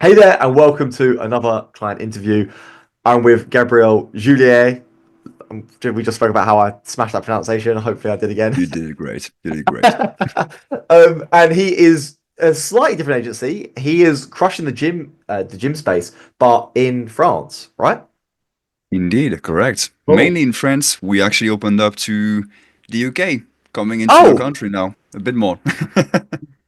Hey there, and welcome to another client interview. I'm with Gabriel Julié. We just spoke about how I smashed that pronunciation. Hopefully, I did again. You did great. You did great. And he is a slightly different agency. He is crushing the gym space, but in France, right? Indeed, correct. Cool. Mainly in France, we actually opened up to the UK, coming into your Oh, country now, a bit more.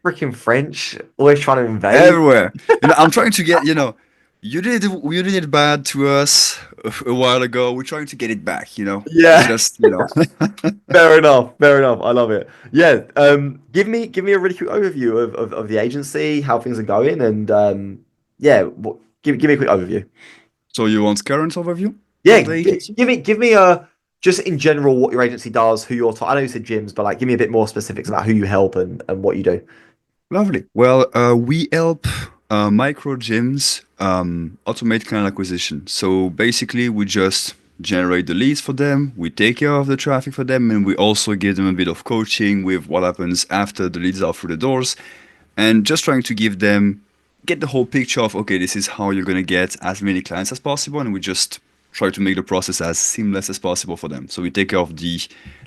freaking French! Always trying to invade. Everywhere. I'm trying to get, you did it bad to us a while ago. We're trying to get it back. It's Yeah, just. fair enough. Fair enough. I love it. Yeah. Give me a really quick overview of the agency, how things are going, and yeah, give me a quick overview. So you want current overview Yeah, of the agency? give me a just in general what your agency does, who you're. I know you said gyms, but like give me a bit more specifics about who you help and what you do. Lovely. Well, we help micro gyms automate client acquisition. So basically, we just generate the leads for them, we take care of the traffic for them, and we also give them a bit of coaching with what happens after the leads are through the doors, and just trying to give them get the whole picture of okay, this is how you're gonna get as many clients as possible, and we just try to make the process as seamless as possible for them. So we take care of the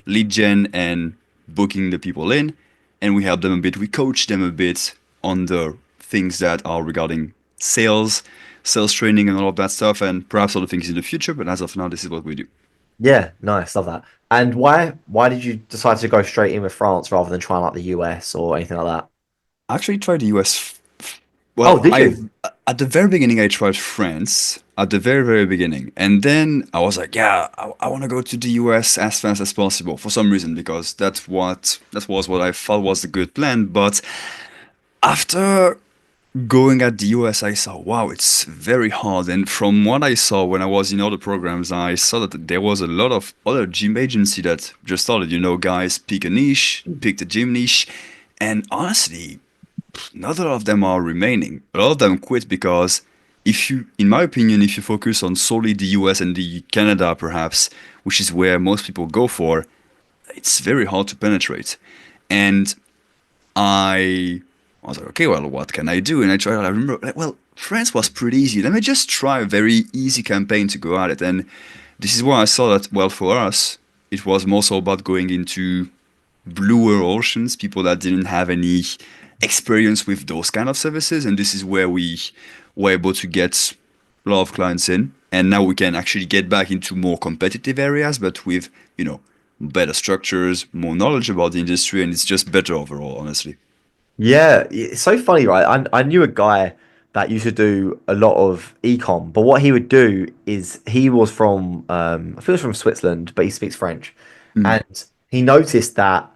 lead gen and booking the people in, and we help them a bit. We coach them a bit on the things that are regarding sales, sales training, and all of that stuff, and perhaps other things in the future. But as of now, this is what we do. Yeah, nice, love that. And why did you decide to go straight in with France rather than trying like the US or anything like that? I actually tried the US. Oh, Well, did I you? at the very beginning I tried France at the very very beginning, and then I was like, yeah, I want to go to the US as fast as possible for some reason because that was what I thought was a good plan. But after going at the US, I saw, wow, it's very hard. And from what I saw when I was in other programs, I saw that there was a lot of other gym agency that just started, guys pick a niche, pick the gym niche. And honestly, not a lot of them are remaining. A lot of them quit because in my opinion, if you focus on solely the US and the Canada, perhaps, which is where most people go for, it's very hard to penetrate. And I was like, okay, well, what can I do? And I tried. I remember, like, well, France was pretty easy. Let me just try a very easy campaign to go at it. And this is where I saw that, well, for us, it was more so about going into bluer oceans, people that didn't have any experience with those kind of services. And this is where we were able to get a lot of clients in. And now we can actually get back into more competitive areas, but with, better structures, more knowledge about the industry, and it's just better overall, honestly. Yeah, it's so funny, right? I knew a guy that used to do a lot of ecom, but what he would do is he was from I think he was from Switzerland, but he speaks French, Mm. and he noticed that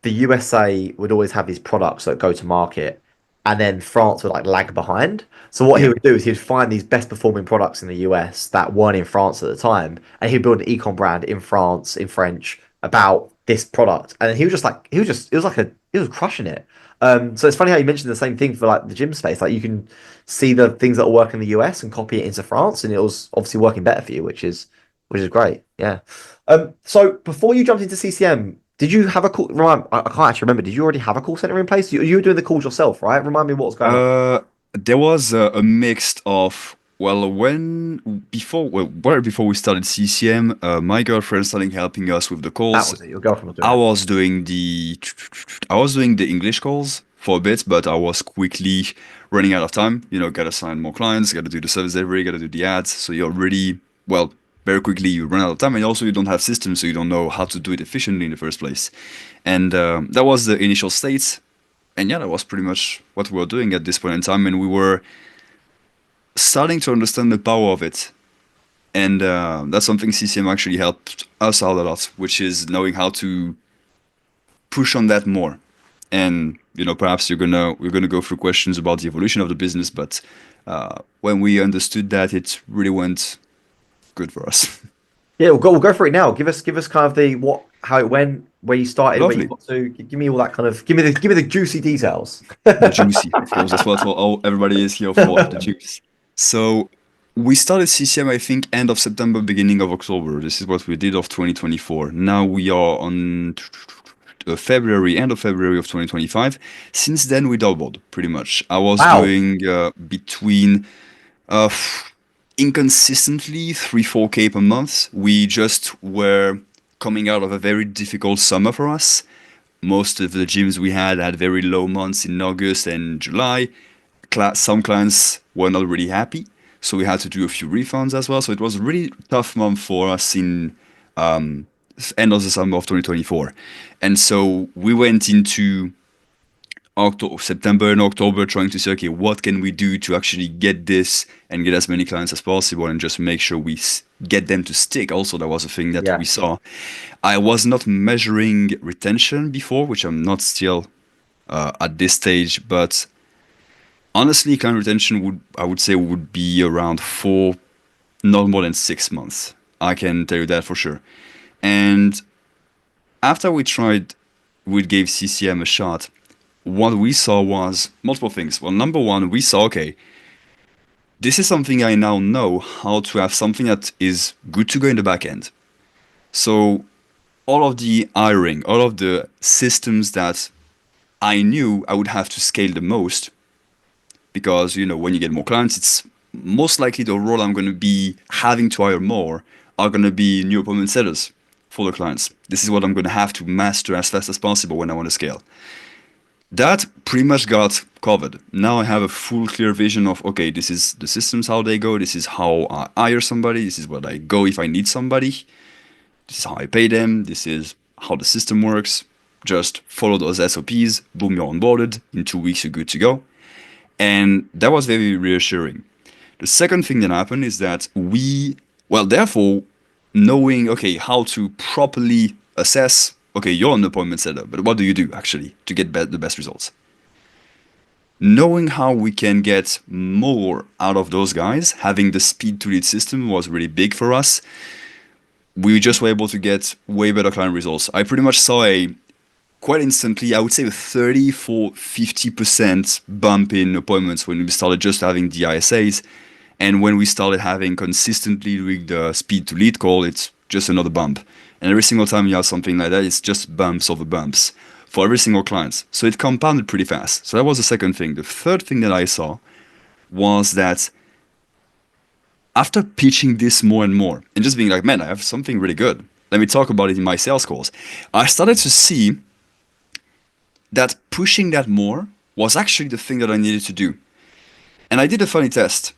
the USA would always have these products that go to market, and then France would like lag behind. So what he Yeah. would do is he'd find these best performing products in the US that weren't in France at the time, and he'd build an ecom brand in France in French about this product, and he was just like he was just it was like a he was crushing it. So it's funny how you mentioned the same thing for like the gym space. Like you can see the things that will work in the US and copy it into France, and it was obviously working better for you, which is great. Yeah. So before you jumped into CCM, did you have a call? I can't actually remember. Did you already have a call center in place? You were doing the calls yourself, right? Remind me what was going on. There was a mix of well, before we started CCM, my girlfriend started helping us with the That calls. was it. Your girlfriend was doing I it. was doing the I was doing the English calls for a bit, but I was quickly running out of time. Gotta sign more clients, gotta do the service delivery, gotta do the ads. So you're really well, very quickly you run out of time, and also you don't have systems, so you don't know how to do it efficiently in the first place. And that was the initial state. And yeah, that was pretty much what we were doing at this point in time, and we were starting to understand the power of it. And that's something CCM actually helped us out a lot, which is knowing how to push on that more. And perhaps we're gonna go through questions about the evolution of the business, but when we understood that, it really went good for us. Yeah, we'll go for it now. Give us kind of the what how it went, where you started, where you Lovely, got to. Give me all that kind of give me the juicy details. juicy, of course. That's what all everybody is here for, the juice. So we started CCM, I think, end of September, beginning of October. This is what we did of 2024. Now we are on February, end of February of 2025. Since then, we doubled pretty much. I was Wow. doing between uh, inconsistently 3, 4K per month. We just were coming out of a very difficult summer for us. Most of the gyms we had very low months in August and July. Some clients were not really happy, so we had to do a few refunds as well. So it was a really tough month for us in end of the summer of 2024. And so we went into October, September and October trying to say, okay, what can we do to actually get this and get as many clients as possible and just make sure we get them to stick. Also, that was a thing that we Yeah. saw. I was not measuring retention before, which I'm not still at this stage, but honestly, client retention I would say would be around 4, not more than 6 months. I can tell you that for sure. And after we gave CCM a shot, what we saw was multiple things. Well, number one, we saw, okay, this is something I now know how to have something that is good to go in the back end. So all of the hiring, all of the systems that I knew I would have to scale the most, because when you get more clients, it's most likely the role I'm going to be having to hire more are going to be new appointment setters for the clients. This is what I'm going to have to master as fast as possible when I want to scale. That pretty much got covered. Now I have a full clear vision of, okay, this is the systems, how they go, this is how I hire somebody, this is what I go if I need somebody, this is how I pay them, this is how the system works. Just follow those SOPs, boom, you're onboarded. In 2 weeks, you're good to go. And that was very reassuring. The second thing that happened is that therefore, knowing, okay, how to properly assess, okay, you're an appointment setter, but what do you do actually to get the best results? Knowing how we can get more out of those guys, having the speed to lead system was really big for us. We just were able to get way better client results. I pretty much saw quite instantly, I would say a 30 for 50% bump in appointments when we started just having the ISAs. And when we started having consistently doing the speed to lead call, it's just another bump. And every single time you have something like that, it's just bumps over bumps for every single client. So it compounded pretty fast. So that was the second thing. The third thing that I saw was that after pitching this more and more and just being like, man, I have something really good. Let me talk about it in my sales calls. I started to see that pushing that more was actually the thing that I needed to do. And I did a funny test.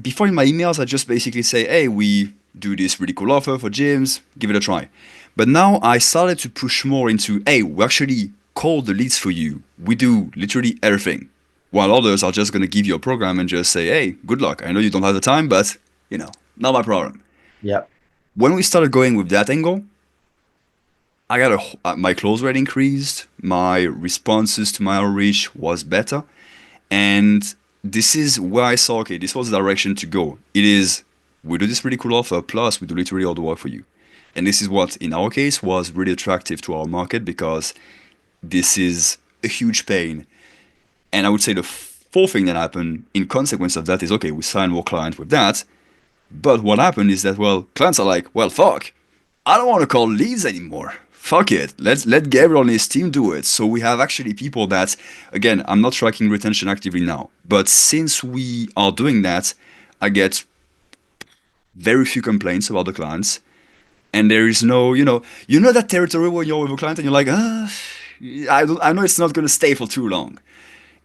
Before in my emails, I just basically say, hey, we do this really cool offer for gyms, give it a try. But now I started to push more into, hey, we actually call the leads for you. We do literally everything. While others are just going to give you a program and just say, hey, good luck. I know you don't have the time, but, not my problem. Yeah. When we started going with that angle, my close rate increased, my responses to my outreach was better, and this is where I saw, okay, this was the direction to go. It is, we do this really cool offer, plus we do literally all the work for you. And this is what, in our case, was really attractive to our market because this is a huge pain. And I would say the fourth thing that happened in consequence of that is, okay, we sign more clients with that. But what happened is that, well, clients are like, well, fuck, I don't want to call leads anymore. Fuck it. Let's let Gabriel and his team do it. So we have actually people that, again, I'm not tracking retention actively now, but since we are doing that, I get very few complaints about the clients. And there is no, that territory when you're with a client and you're like, I know it's not going to stay for too long.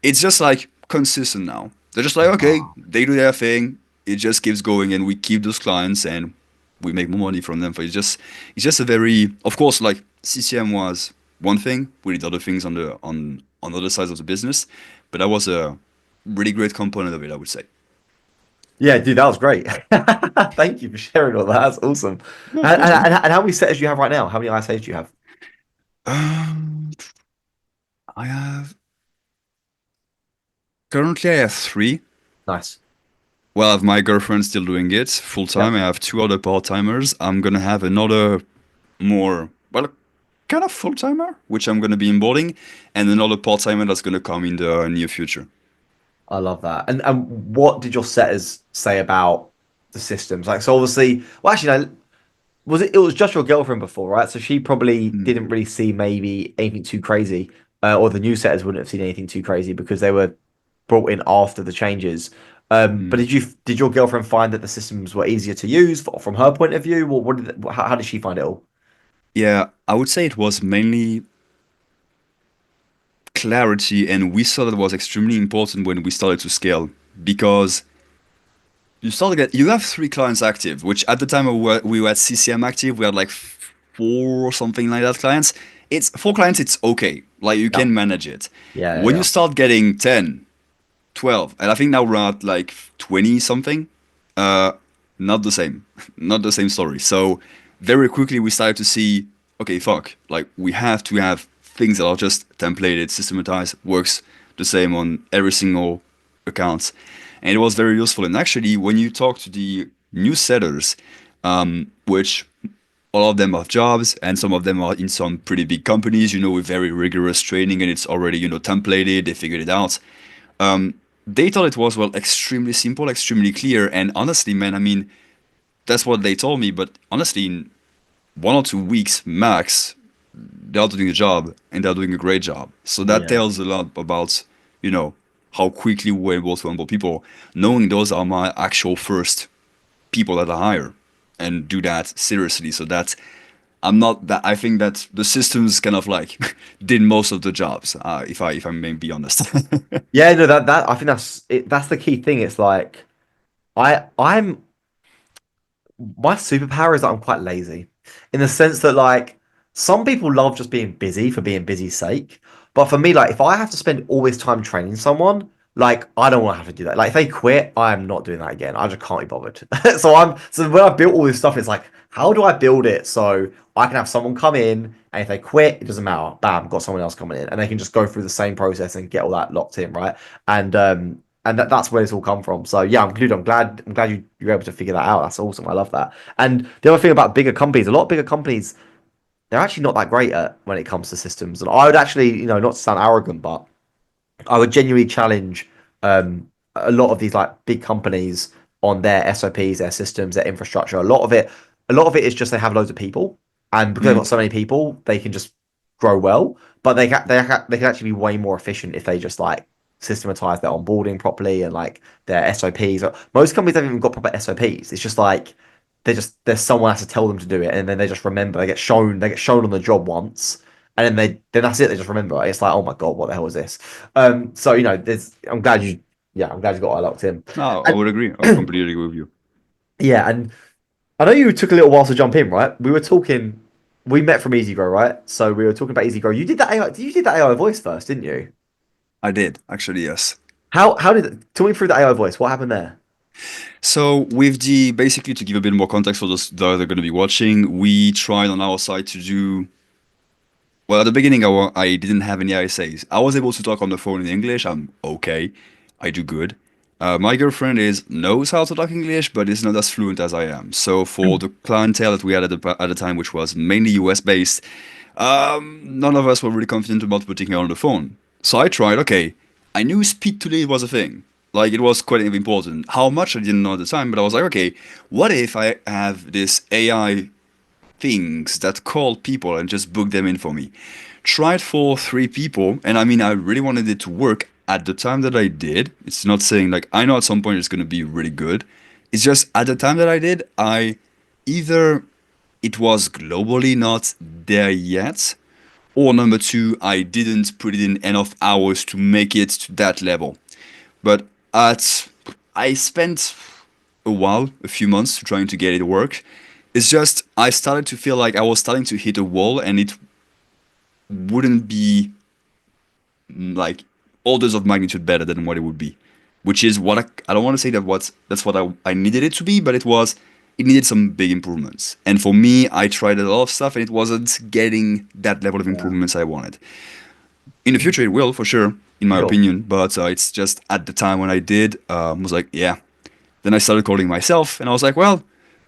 It's just like consistent now. They're just like, okay, Ah. they do their thing. It just keeps going, and we keep those clients, and we make more money from them. But it's just a very, of course, like CCM was one thing. We did other things on other sides of the business, but that was a really great component of it, I would say. Yeah, dude, that was great. Thank you for sharing all that. That's awesome. No, of course, man. And how many setters do you have right now? How many ISAs do you have? Um, I have currently I have three. Nice. Well, I have my girlfriend still doing it full time. Yep. I have two other part timers. I'm gonna have another more, well, kind of full timer, which I'm gonna be onboarding, and another part timer that's gonna come in the near future. I love that. And what did your setters say about the systems? Like, so obviously, well, actually, no. was it? It was just your girlfriend before, right? So she probably Mm, didn't really see maybe anything too crazy, or the new setters wouldn't have seen anything too crazy because they were brought in after the changes. But mm. did your girlfriend find that the systems were easier to use from her point of view? How did she find it all? Yeah, I would say it was mainly clarity, and we saw that was extremely important when we started to scale because you have three clients active, which at the time we were at CCM active, we had like four or something like that clients. It's four clients, it's okay. Like you Yeah, can manage it. yeah, yeah, When you yeah. start getting 10, 12, and I think now we're at like 20 something, uh, not the same. Not the same story. So very quickly we started to see, okay, fuck, like we have to have things that are just templated, systematized, works the same on every single account. And it was very useful. And actually, when you talk to the new setters, which all of them have jobs and some of them are in some pretty big companies, with very rigorous training and it's already, templated, they figured it out. They thought it was, well, extremely simple, extremely clear. And honestly, man, I mean, that's what they told me. But honestly, in 1 or 2 weeks max, they're doing a job and they're doing a great job. So that Yeah. tells a lot about, you know, how quickly we're able to onboard people, knowing those are my actual first people that I hire and do that seriously. So that I'm not that I think that the systems kind of like did most of the jobs, if I may be honest. Yeah, no, that I think that's it. That's the key thing. It's like I'm my superpower is that I'm quite lazy in the sense that like some people love just being busy for being busy's sake. But for me, like if I have to spend all this time training someone, like I don't want to have to do that. Like if they quit, I am not doing that again. I just can't be bothered. So when I built all this stuff, it's like, how do I build it so I can have someone come in and if they quit, it doesn't matter. Bam, got someone else coming in. And they can just go through the same process and get all that locked in, right? And that's where it's all come from. So yeah, I'm glad you're able to figure that out. That's awesome. I love that. And the other thing about bigger companies, a lot of bigger companies, they're actually not that great at when it comes to systems. And I would actually, not to sound arrogant, but I would genuinely challenge a lot of these like big companies on their SOPs, their systems, their infrastructure. A lot of it is just they have loads of people, and because they've got Mm, so many people, they can just grow well. But they can actually be way more efficient if they just like systematize their onboarding properly and like their SOPs. Most companies haven't even got proper SOPs. It's just like there's someone has to tell them to do it, and then they just remember. They get shown on the job once, and then that's it. They just remember. It's like, oh my god, what the hell was this? So there's. I'm glad you got it locked in. no, I would agree. I would And completely agree with you. yeah, and I know you took a little while to jump in, right? We were talking. We met from Easy Grow, right? So we were talking about Easy Grow. You did that AI. You did that AI voice first, didn't you? I did, actually, yes. How did talk me through the AI voice? What happened there? So with the basically to give a bit more context for those that are going to be watching, we tried on our side to do well at the beginning. I didn't have any ISAs. I was able to talk on the phone in English. I'm okay. I do good. My girlfriend is knows how to talk English, but is not as fluent as I am. So for the clientele that we had at the time, which was mainly US based, none of us were really confident about putting her on the phone. So I tried. Okay, I knew speed to lead was a thing. Like it was quite important. How much I didn't know at the time, but I was like, okay, what if I have this AI things that call people and just book them in for me? Tried for three people, and I mean, I really wanted it to work at the time that I did. It's not saying like I know at some point it's gonna be really good. It's just at the time that I did, I either it was globally not there yet, or number two, I didn't put in enough hours to make it to that level. But at I spent a while, a few months trying to get it to work. It's just I started to feel like I was starting to hit a wall and it wouldn't be like orders of magnitude better than what it would be. Which is what I don't want to say that's what I needed it to be, but it needed some big improvements. And for me, I tried a lot of stuff and it wasn't getting that level of Yeah, improvements I wanted. In the future, it will for sure, in my sure. opinion. But it's just at the time when I did, was like, yeah. Then I started coding myself, and I was like, well,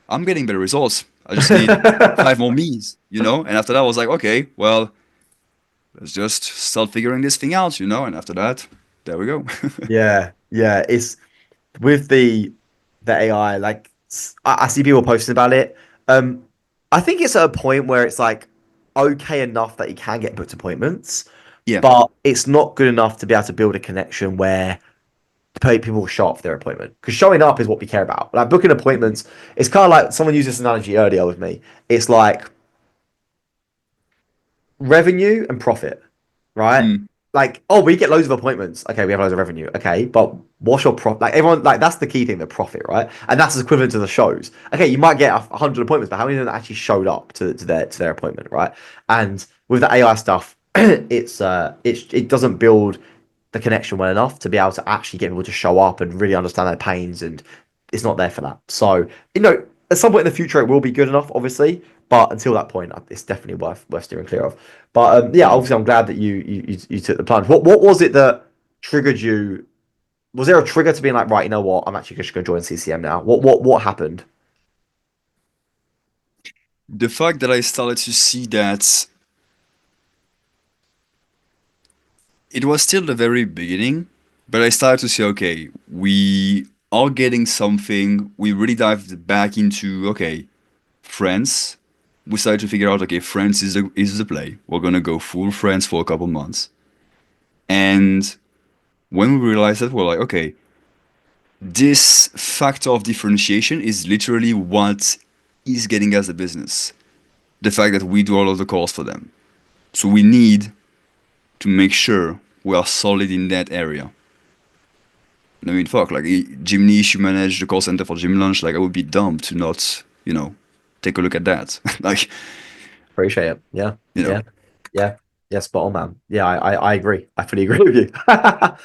I'm getting better results. I just need five more me's. And after that, I was like, okay, well, let's just start figuring this thing out. And after that, there we go. Yeah, yeah. It's with the AI. Like I see people posting about it. Um, I think it's at a point where it's like okay enough that you can get booked appointments, Yeah. but it's not good enough to be able to build a connection where people will show up for their appointment. Because showing up is what we care about. Like booking appointments, it's kind of like someone used this analogy earlier with me. It's like revenue and profit, right? Mm. Like, oh, we get loads of appointments. Okay, we have loads of revenue. Okay, but what's your profit? Like everyone, like that's the key thing, the profit, right? And that's equivalent to the shows. Okay, you might get 100 appointments, but how many of them actually showed up to their appointment, right? And with the AI stuff, it doesn't build the connection well enough to be able to actually get people to show up and really understand their pains, and it's not there for that. So, at some point in the future, it will be good enough, obviously, but until that point, it's definitely worth steering clear of. But yeah, Mm. obviously, I'm glad that you took the plunge. What was it that triggered you? Was there a trigger to being like, right, you know what? I'm actually just going to join CCM now. What happened? The fact that I started to see that it was still the very beginning, but I started to say, okay, we are getting something. We really dived back into, okay, France. We started to figure out, okay, France is the play. We're gonna go full France for a couple months. And when we realized that, we're like, okay, this factor of differentiation is literally what is getting us the business. The fact that we do all of the calls for them. So we need to make sure we are solid in that area. I mean, fuck, like Jim Niche, you manage the call center for Gym Lunch. Like, I would be dumb to not, take a look at that. Like, Appreciate it. Yeah, you know, yeah, yeah, yeah. Spot on, man. Yeah, I agree. I fully agree with you. I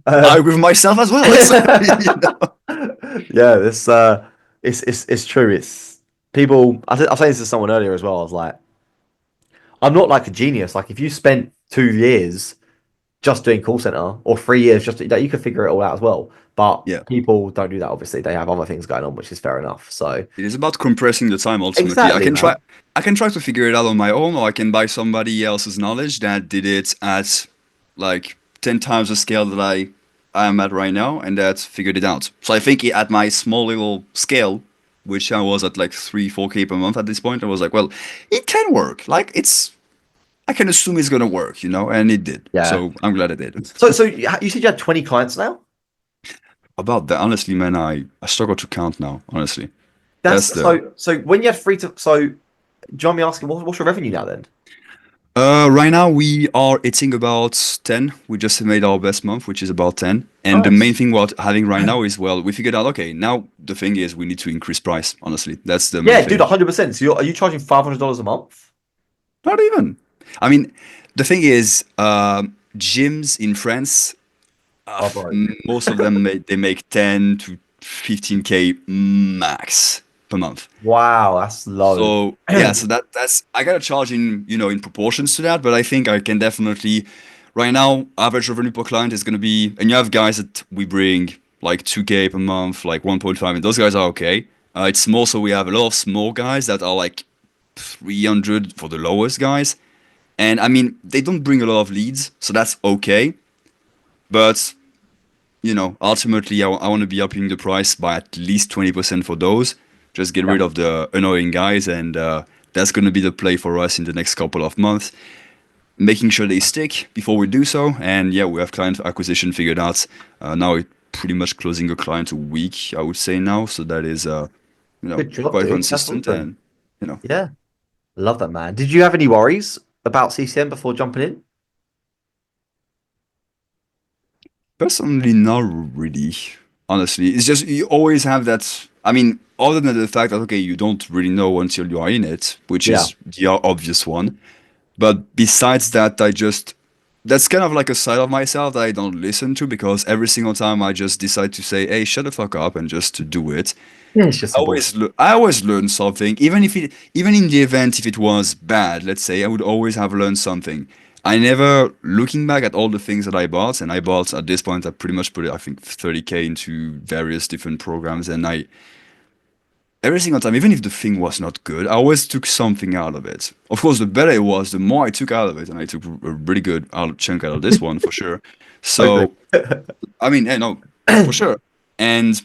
um, agree with myself as well. It's, you know. yeah, it's true. It's people. I was saying this to someone earlier as well. I was like, I'm not like a genius. Like, if you spent 2 years just doing call center or 3 years you could figure it all out as well. But Yeah. people don't do that. Obviously, they have other things going on, which is fair enough. So It is about compressing the time ultimately. exactly, man. I can try to figure it out on my own, or I can buy somebody else's knowledge that did it at like 10 times the scale that I am at right now and that figured it out. So I think at my small little scale, which I was at like 3, 4K per month at this point, I was like, well, it can work. Like I can assume it's gonna work, and it did. Yeah. So I'm glad it did. So you said you had 20 clients now. About that, honestly, man, I struggle to count now, honestly. That's That's the so when you had free to so do you mind me asking what's your revenue now then? Right now we are hitting about 10. We just made our best month, which is about 10. And the main Nice. thing we're having right now is, well, we figured out, okay, now the thing is we need to increase price, honestly. That's the main Yeah, dude, thing. 100%. So are you charging $500 a month? Not even. I mean, the thing is, gyms in France, Oh, broke. most of them they make 10 to 15K max per month. Wow, that's low. So yeah, so that's I gotta charge in proportions to that, but I think I can definitely right now average revenue per client is gonna be, and you have guys that we bring like 2K per month, like 1.5, and those guys are okay. It's more so we have a lot of small guys that are like 300 for the lowest guys, and I mean they don't bring a lot of leads, so that's okay. But ultimately, I want to be upping the price by at least 20% for those. Just get Yeah, rid of the annoying guys, and that's going to be the play for us in the next couple of months. Making sure they stick before we do so. And yeah, we have client acquisition figured out. Now we're pretty much closing a client a week, I would say now. So that is, good job, quite dude. That's consistent. awesome. And Yeah, love that, man. Did you have any worries about CCM before jumping in? personally, not really. Honestly, it's just you always have that. I mean, other than the fact that okay, you don't really know until you are in it, which Yeah. is the obvious one. But besides that, that's kind of like a side of myself that I don't listen to because every single time I just decide to say, "Hey, shut the fuck up," and just to do it. Yeah, it's just simple. I always learn something, even in the event if it was bad, let's say, I would always have learned something. I never looking back at all the things that I bought, and I bought at this point I pretty much put I think 30K into various different programs, and I every single time, even if the thing was not good, I always took something out of it. Of course, the better it was, the more I took out of it, and I took a really good chunk out of this one for sure. Totally. So I mean, no, for sure. And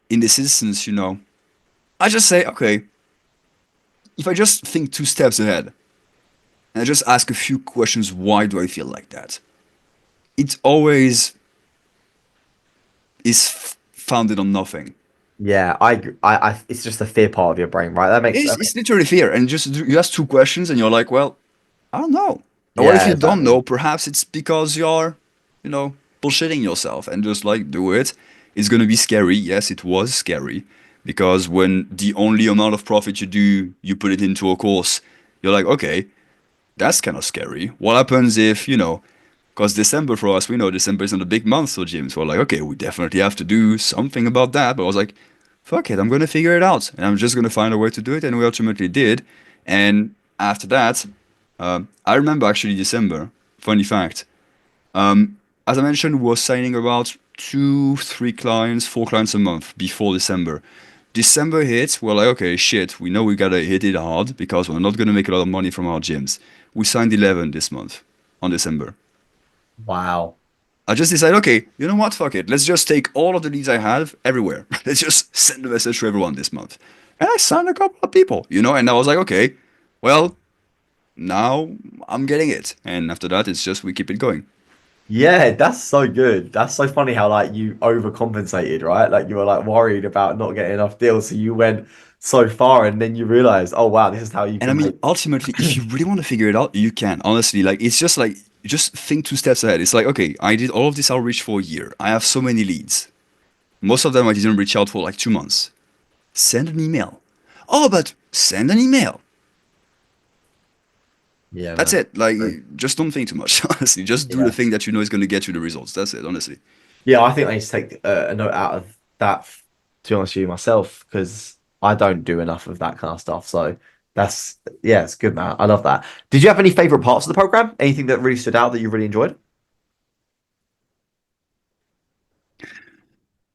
in this instance, I just say, okay, if I just think 2 steps ahead and I just ask a few questions, why do I feel like that? It always is founded on nothing. Yeah, it's just the fear part of your brain, right? That It's makes literally fear, and just you ask 2 questions, and you're like, well, I don't know. And what if yeah, you don't exactly. know? Perhaps it's because you're, you know, bullshitting yourself and just like do it. It's gonna be scary. Yes, it was scary because when the only amount of profit you do, you put it into a course, you're like, okay, that's kind of scary. What happens if, because December for us, we know December isn't a big month for gyms. So we're like, okay, we definitely have to do something about that. But I was like, fuck it, I'm gonna figure it out, and I'm just gonna find a way to do it, and we ultimately did. And after that, I remember actually December. Funny fact. As I mentioned, we were signing about two, three clients, four clients a month before December. December hits, we're like, okay, shit, we know we gotta hit it hard because we're not gonna make a lot of money from our gyms. We signed 11 this month on December. Wow. I just decided, okay, you know what? Fuck it. Let's just take all of the leads I have everywhere. Let's just send a message to everyone this month. And I signed a couple of people, and I was like, okay, well, now I'm getting it. And after that, it's just we keep it going. Yeah, that's so good. That's so funny how like you overcompensated, right? Like you were like worried about not getting enough deals, so you went so far and then you realized, oh wow, this is how you And I can mean, make ultimately, if you really want to figure it out, you can. Honestly, like it's just like just think 2 steps ahead. It's like, okay, I did all of this outreach for a year. I have so many leads. Most of them I didn't reach out for like 2 months. Send an email. Oh, but send an email. Yeah, That's man. it. Like, Right. just don't think too much. Honestly, just do the Yeah. thing that you know is going to get you the results. That's it. Honestly. Yeah, I think I need to take a note out of that, to be honest with you, myself, because I don't do enough of that kind of stuff. So that's, yeah, it's good, man. I love that. Did you have any favorite parts of the program? Anything that really stood out that you really enjoyed?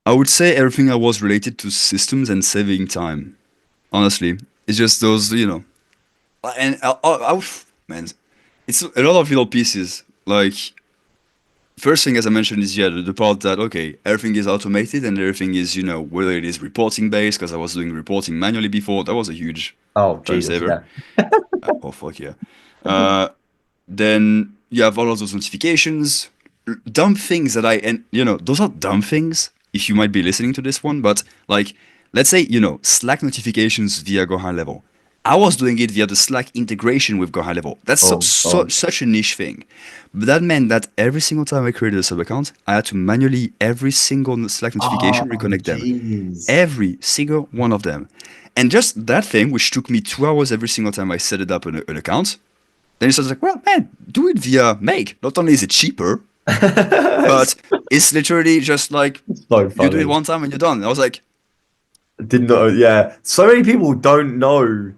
I would say everything that was related to systems and saving time. Honestly, it's just those, and man, it's a lot of little pieces. Like, first thing, as I mentioned, is yeah, the part that okay, everything is automated and everything is, whether it is reporting based, because I was doing reporting manually before, that was a huge Oh, time Jesus, saver. yeah. Oh fuck yeah. Uh, Then you have all of those notifications, dumb things that and those are dumb things if you might be listening to this one, but like, let's say, Slack notifications via Go High Level. I was doing it via the Slack integration with Go High Level. That's Oh, God. such a niche thing. But that meant that every single time I created a sub account, I had to manually, every single Slack notification, Oh, reconnect them. jeez. Every single one of them. And just that thing, which took me 2 hours every single time I set it up an account, then he starts like, well, man, do it via Make. Not only is it cheaper, It's but it's literally just like so you do it funny. one time and you're done. And I was like, Didn't know, yeah. So many people don't know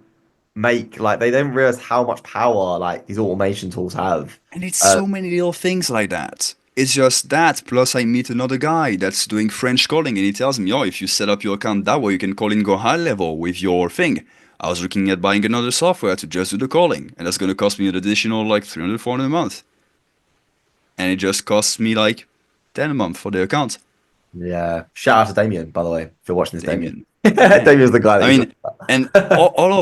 make like they don't realize how much power like these automation tools have. and it's Uh, so many little things like that. It's just that. Plus, I meet another guy that's doing French calling, and he tells me, "Oh, if you set up your account that way, you can call in Go High Level with your thing." I was looking at buying another software to just do the calling, and that's going to cost me an additional like 300, 400 a month. And it just costs me like 10 a month for the account. yeah. Shout out to Damien, by the way, if you're watching this, Damien. Damien. Yeah. Damien's the guy that I you're mean, talking about. and all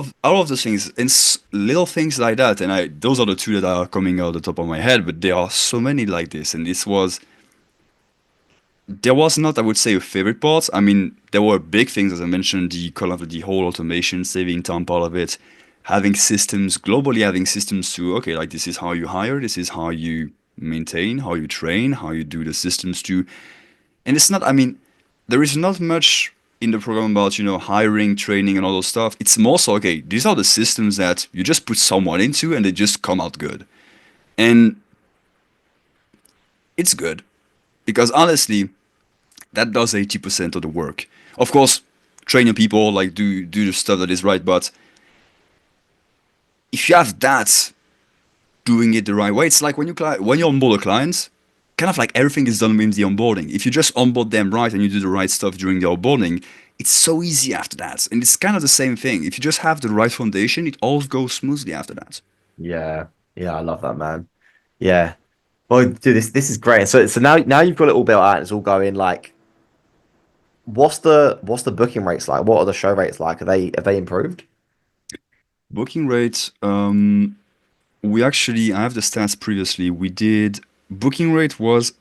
of those things and little things like that, and I those are the two that are coming out the top of my head, but there are so many like this, and there was not, I would say, a favorite part. I mean, there were big things as I mentioned, the whole automation, saving time part of it, having systems globally, having systems to okay, like this is how you hire, this is how you maintain, how you train, how you do the systems to and it's not, I mean, there is not much in the program about, hiring, training, and all those stuff. It's more so, okay, these are the systems that you just put someone into and they just come out good. And it's good because honestly, that does 80% of the work. Of course, training people, like, do the stuff that is right, but if you have that doing it the right way, it's like when you onboard a client, kind of like everything is done with the onboarding. If you just onboard them right and you do the right stuff during the onboarding, it's so easy after that. And it's kind of the same thing. If you just have the right foundation, it all goes smoothly after that. Yeah, yeah, I love that, man. Yeah. Well, dude, this is great. So now you've got it all built out. It's all going like, what's the booking rates like? What are the show rates like? Are they have they improved? Booking rate, we actually, I have the stats previously. We did, booking rate was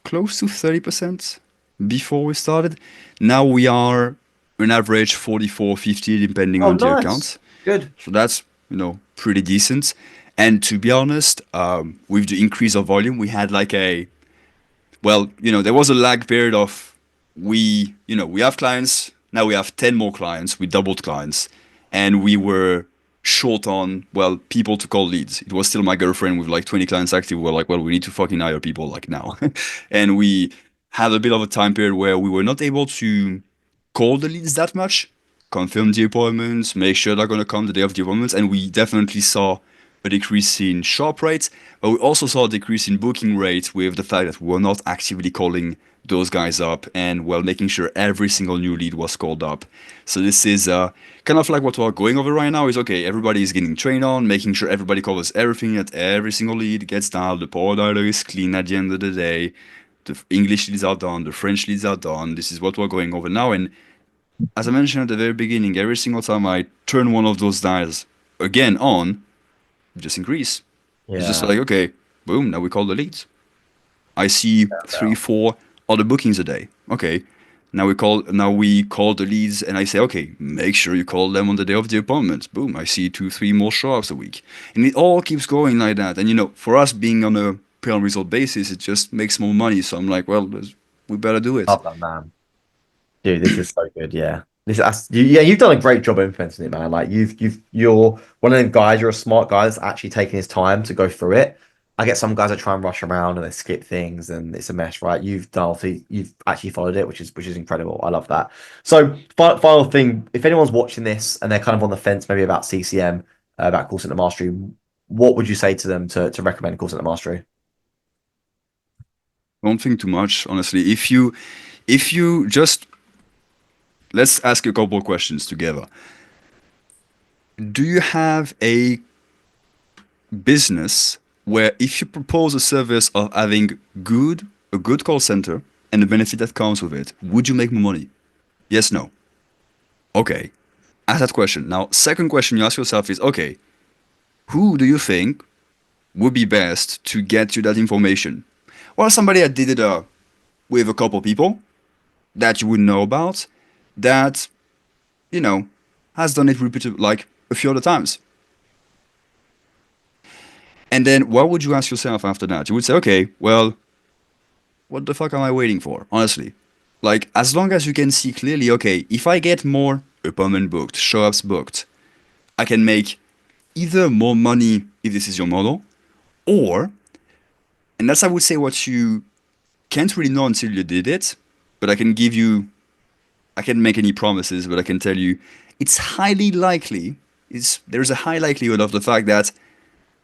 close to 30% before we started. Now we are an average 44, 50, depending Oh, on the nice. account. Good. So that's, pretty decent. And to be honest, with the increase of volume, we had like there was a lag period of we have clients, now we have 10 more clients, we doubled clients, and we were short on, people to call leads. It was still my girlfriend with like 20 clients active. We were like, well, we need to fucking hire people like now. And we had a bit of a time period where we were not able to call the leads that much, confirm the appointments, make sure they're going to come the day of the appointments, and we definitely saw a decrease in shop rates, but we also saw a decrease in booking rates with the fact that we were not actively calling those guys up and making sure every single new lead was called up. So this is kind of like what we're going over right now is okay, everybody is getting trained on, making sure everybody covers everything, that every single lead gets dialed, the power dialer is clean at the end of the day, the English leads are done, the French leads are done. This is what we're going over now. And as I mentioned at the very beginning, every single time I turn one of those dials again on, just increase. It's just Yeah. like, okay, boom, now we call the leads. I see three, Yeah. four other bookings a day. Okay. Now we call the leads and I say, okay, make sure you call them on the day of the appointment. Boom, I see two, three more show ups a week. And it all keeps going like that. And for us being on a pay on result basis, it just makes more money. So I'm like, we better do it. Love that, man. Dude, this is so good. Yeah, yeah, you've done a great job implementing it, man. Like you're one of them guys. You're a smart guy that's actually taking his time to go through it. I get some guys that try and rush around and they skip things and it's a mess, right? You've actually followed it, which is incredible. I love that. So final thing, if anyone's watching this and they're kind of on the fence, maybe about CCM, about call center mastery, what would you say to them to recommend call center mastery? Don't think too much, honestly. If you just let's ask a couple of questions together. Do you have a business where if you propose a service of having a good call center and the benefit that comes with it, would you make more money? Yes, no. Okay. Ask that question. Now, second question you ask yourself is, okay, who do you think would be best to get you that information? Well, somebody that did it with a couple people that you would know about that, you know, has done it repeated like a few other times. And then what would you ask yourself after that? You would say, okay, well, what the fuck am I waiting for? Honestly. Like, as long as you can see clearly, okay, if I get more appointment booked, show ups booked, I can make either more money if this is your model, or, and that's I would say what you can't really know until you did it, but I can't make any promises, but I can tell you it's highly likely, there's a high likelihood of the fact that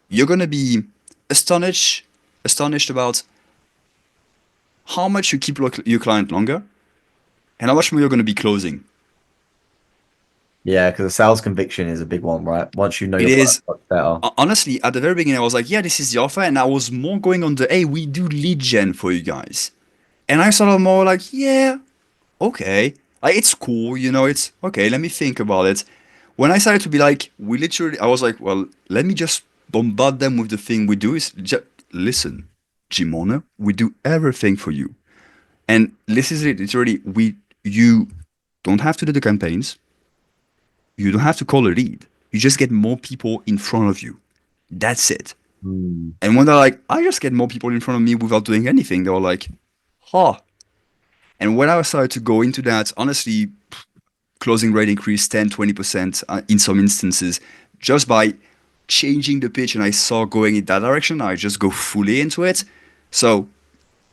you're gonna be astonished, astonished about how much you keep your client longer and how much more you're going to be closing. Yeah, because the sales conviction is a big one, right? Once you know It your product is much better. honestly at the very beginning, I was like, yeah, this is the offer, and I was more going on the hey, we do lead gen for you guys, and I sort of more like, yeah, okay, like it's cool, it's okay. Let me think about it. When I started to be like, I was like, well, let me just bombard them with the thing we do is just listen, Jimona, we do everything for you, and this is it. It's already you don't have to do the campaigns. You don't have to call a lead. You just get more people in front of you. That's it. Hmm. And when they're like, I just get more people in front of me without doing anything, they were like, huh. And when I started to go into that, honestly, closing rate increased 10, 20% in some instances just by changing the pitch. And I saw going in that direction, I just go fully into it. So,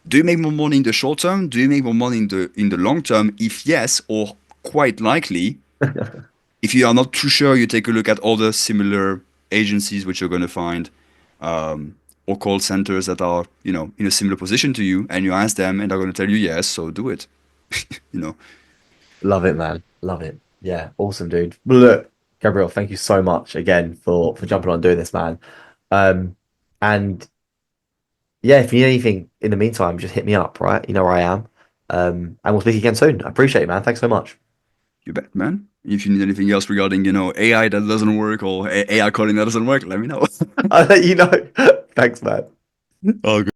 do you make more money in the short term? Do you make more money in the long term? If yes, or quite likely, if you are not too sure, you take a look at other similar agencies which you're going to find, or call centers that are, in a similar position to you, and you ask them, and they're going to tell you yes, so do it. You know, Love it, man. Love it. Yeah, awesome, dude. Well, look, Gabriel, thank you so much again for jumping on and doing this, man. Um, and yeah, if you need anything in the meantime, just hit me up, right? You know where I am. And we'll speak again soon. I appreciate it, man. Thanks so much. you bet, man. If you need anything else regarding, AI that doesn't work or AI coding that doesn't work, let me know. I'll let you know. Thanks, man. Oh,